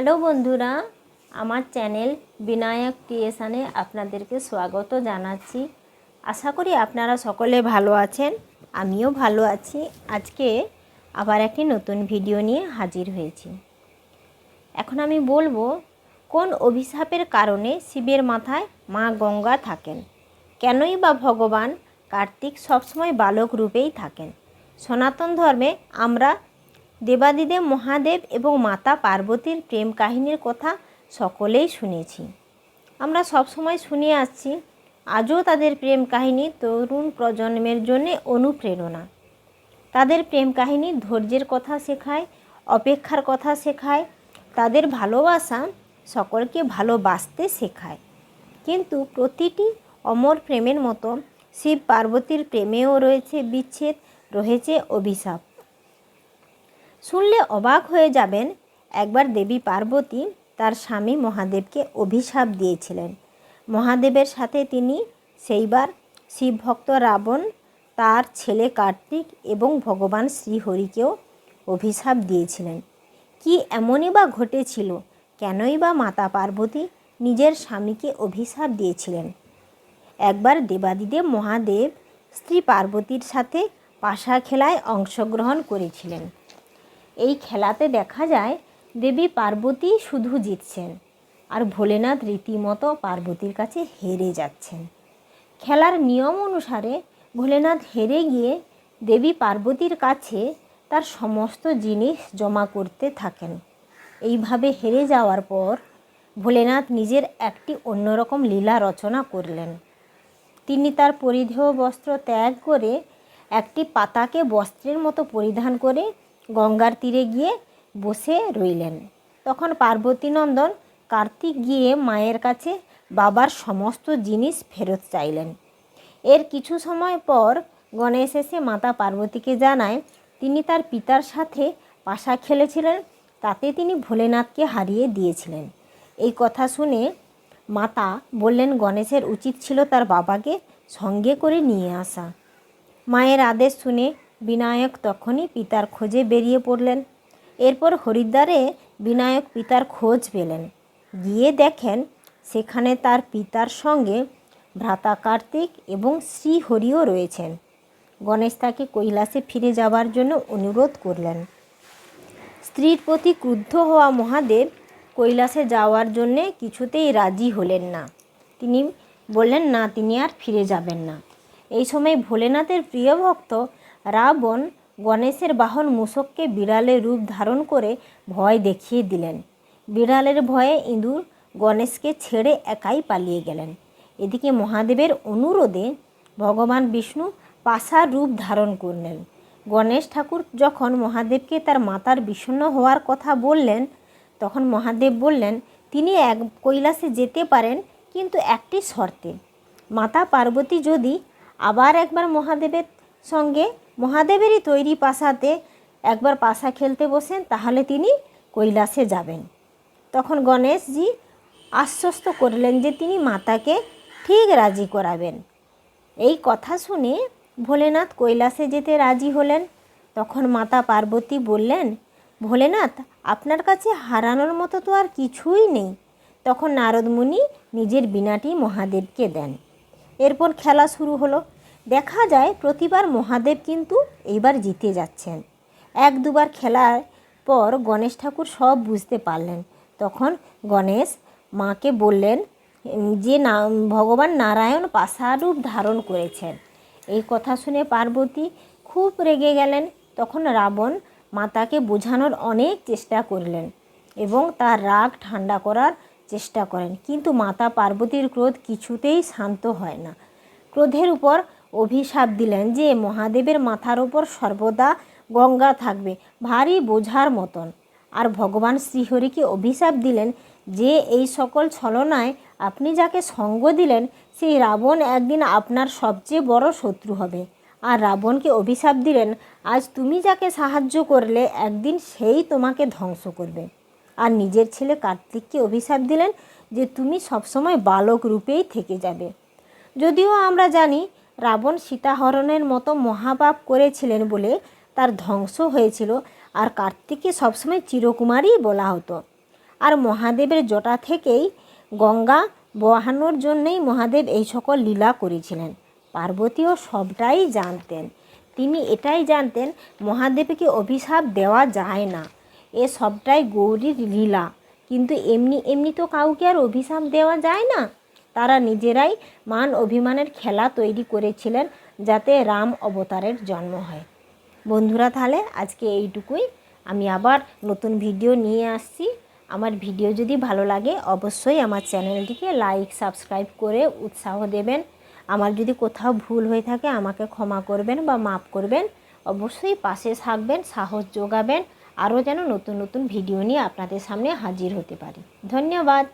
Hello বন্ধুরা, আমার channel Vinayak ক্রিয়েশনে আপনাদেরকে স্বাগত জানাচ্ছি। আশা করি আপনারা সকলে ভালো আছেন, আমিও ভালো আছি। আজকে আবার একটি নতুন ভিডিও নিয়ে হাজির হয়েছি। এখন আমি বলবো কোন অভিশাপের কারণে শিবের মাথায় মা গঙ্গা থাকেন, কেনই বা ভগবান কার্তিক সবসময় বালক রূপেই থাকেন। সনাতন ধর্মে আমরা দেবাদিদেব মহাদেব এবং মাতা পার্বতীর প্রেম কাহিনীর কথা সকলেই শুনেছি। আমরা সবসময় শুনে আসছি, আজও তাদের প্রেম কাহিনী তরুণ প্রজন্মের জন্য অনুপ্রেরণা। তাদের প্রেম কাহিনী ধৈর্যের কথা শেখায়, অপেক্ষার কথা শেখায়, তাদের ভালোবাসা সকলকে ভালোবাসতে শেখায়। কিন্তু প্রতিটি অমর প্রেমের মতো শিব পার্বতীর প্রেমেও রয়েছে বিচ্ছেদ, রয়েছে অভিশাপ। শুনলে অবাক হয়ে যাবেন, একবার দেবী পার্বতী তার স্বামী মহাদেবকে অভিশাপ দিয়েছিলেন। মহাদেবের সাথে তিনি সেইবার শিবভক্ত রাবণ, তার ছেলে কার্তিক এবং ভগবান শ্রীহরিকেও অভিশাপ দিয়েছিলেন। কি এমনই বা ঘটেছিল, কেনই বা মাতা পার্বতী নিজের স্বামীকে অভিশাপ দিয়েছিলেন? একবার দেবাদিদেব মহাদেব স্ত্রী পার্বতীর সাথে পাশা খেলায় অংশগ্রহণ করেছিলেন। এই খেলাতে দেখা যায় দেবী পার্বতী শুধু জিতছেন আর ভোলেনাথ রীতিমতো পার্বতীর কাছে হেরে যাচ্ছেন। খেলার নিয়ম অনুসারে ভোলেনাথ হেরে গিয়ে দেবী পার্বতীর কাছে তার সমস্ত জিনিস জমা করতে থাকেন। এইভাবে হেরে যাওয়ার পর ভোলেনাথ নিজের একটি অন্যরকম লীলা রচনা করলেন। তিনি তার পরিধেয় বস্ত্র ত্যাগ করে একটি পাতাকে বস্ত্রের মতো পরিধান করে গঙ্গার তীরে গিয়ে বসে রইলেন। তখন পার্বতীনন্দন কার্তিক গিয়ে মায়ের কাছে বাবার সমস্ত জিনিস ফেরত চাইলেন। এর কিছু সময় পর গণেশ এসে মাতা পার্বতীকে জানায় তিনি তার পিতার সাথে পাশা খেলেছিলেন, তাতে তিনি ভোলেনাথকে হারিয়ে দিয়েছিলেন। এই কথা শুনে মাতা বললেন গণেশের উচিত ছিল তার বাবাকে সঙ্গে করে নিয়ে আসা। মায়ের আদেশ শুনে বিনায়ক তখনই পিতার খোঁজে বেরিয়ে পড়লেন। এরপর হরিদ্বারে বিনায়ক পিতার খোঁজ পেলেন। গিয়ে দেখেন সেখানে তার পিতার সঙ্গে ভ্রাতা কার্তিক এবং শ্রীহরিও রয়েছেন। গণেশ তাকে কৈলাসে ফিরে যাওয়ার জন্য অনুরোধ করলেন। স্ত্রীর প্রতি ক্রুদ্ধ হওয়া মহাদেব কৈলাসে যাওয়ার জন্যে কিছুতেই রাজি হলেন না। তিনি বললেন না, তিনি আর ফিরে যাবেন না। এই সময় ভোলেনাথের প্রিয় ভক্ত রাবণ গণেশের বাহন মূষককে বিড়ালের রূপ ধারণ করে ভয় দেখিয়ে দিলেন। বিড়ালের ভয়ে ইঁদুর গণেশকে ছেড়ে একাই পালিয়ে গেলেন। এদিকে মহাদেবের অনুরোধে ভগবান বিষ্ণু পাশার রূপ ধারণ করলেন। গণেশ ঠাকুর যখন মহাদেবকে তার মাতার বিষণ্ণ হওয়ার কথা বললেন, তখন মহাদেব বললেন তিনি কৈলাসে যেতে পারেন, কিন্তু একটি শর্তে। মাতা পার্বতী যদি আবার একবার মহাদেবের সঙ্গে মহাদেবেরই তৈরি পাশাতে একবার পাশা খেলতে বসেন, তাহলে তিনি কৈলাসে যাবেন। তখন গণেশজি আশ্বস্ত করলেন যে তিনি মাতাকে ঠিক রাজি করাবেন। এই কথা শুনে ভোলেনাথ কৈলাসে যেতে রাজি হলেন। তখন মাতা পার্বতী বললেন, ভোলেনাথ, আপনার কাছে হারানোর মতো তো আর কিছুই নেই। তখন নারদ মুনি নিজের বীণাটি মহাদেবকে দেন। এরপর খেলা শুরু হলো। দেখা যায় প্রতিবার মহাদেব কিন্তু এইবার জিতে যাচ্ছেন। এক দুবার খেলার পর গণেশ ঠাকুর সব বুঝতে পারলেন। তখন গণেশ মাকে বললেন যে ভগবান নারায়ণ পাশারূপ ধারণ করেছেন। এই কথা শুনে পার্বতী খুব রেগে গেলেন। তখন রাবণ মাতাকে বোঝানোর অনেক চেষ্টা করলেন এবং তার রাগ ঠান্ডা করার চেষ্টা করেন, কিন্তু মাতা পার্বতীর ক্রোধ কিছুতেই শান্ত হয় না। ক্রোধের উপর অভিশাপ দিলেন যে মহাদেবের মাথার ওপর সর্বদা গঙ্গা থাকবে, ভারী বোঝার মতন। আর ভগবান শ্রীহরিকে অভিশাপ দিলেন যে এই সকল ছলনায় আপনি যাকে সঙ্গ দিলেন সেই রাবণ একদিন আপনার সবচেয়ে বড় শত্রু হবে। আর রাবণকে অভিশাপ দিলেন আজ তুমি যাকে সাহায্য করলে একদিন সেই তোমাকে ধ্বংস করবে। আর নিজের ছেলে কার্তিককে অভিশাপ দিলেন যে তুমি সবসময় বালক রূপেই থেকে যাবে। যদিও আমরা জানি রাবণ সীতাহরণের মতো মহাপাপ করেছিলেন বলে তার ধ্বংস হয়েছিল, আর কার্তিককে সবসময় চিরকুমারই বলা হতো। আর মহাদেবের জটা থেকেই গঙ্গা বহানোর জন্যেই মহাদেব এই সকল লীলা করেছিলেন। পার্বতীও সবটাই জানতেন। তিনি এটাই জানতেন মহাদেবকে অভিশাপ দেওয়া যায় না, এ সবটাই গৌরীর লীলা। কিন্তু এমনি এমনি তো কাউকে আর অভিশাপ দেওয়া যায় না। তারা নিজেরাই মান অভিমানের খেলা তৈরি করেছিলেন যাতে রাম অবতারের জন্ম হয়। বন্ধুরা, তাহলে আজকে এইটুকুই। আমি আবার নতুন ভিডিও নিয়ে আসছি। আমার ভিডিও যদি ভালো লাগে অবশ্যই আমার চ্যানেলটিকে লাইক সাবস্ক্রাইব করে উৎসাহ দেবেন। আমার যদি কোথাও ভুল হয়ে থাকে আমাকে ক্ষমা করবেন বা মাফ করবেন। অবশ্যই পাশে থাকবেন, সাহস যোগাবেন, আরও যেন নতুন নতুন ভিডিও নিয়ে আপনাদের সামনে হাজির হতে পারি। ধন্যবাদ।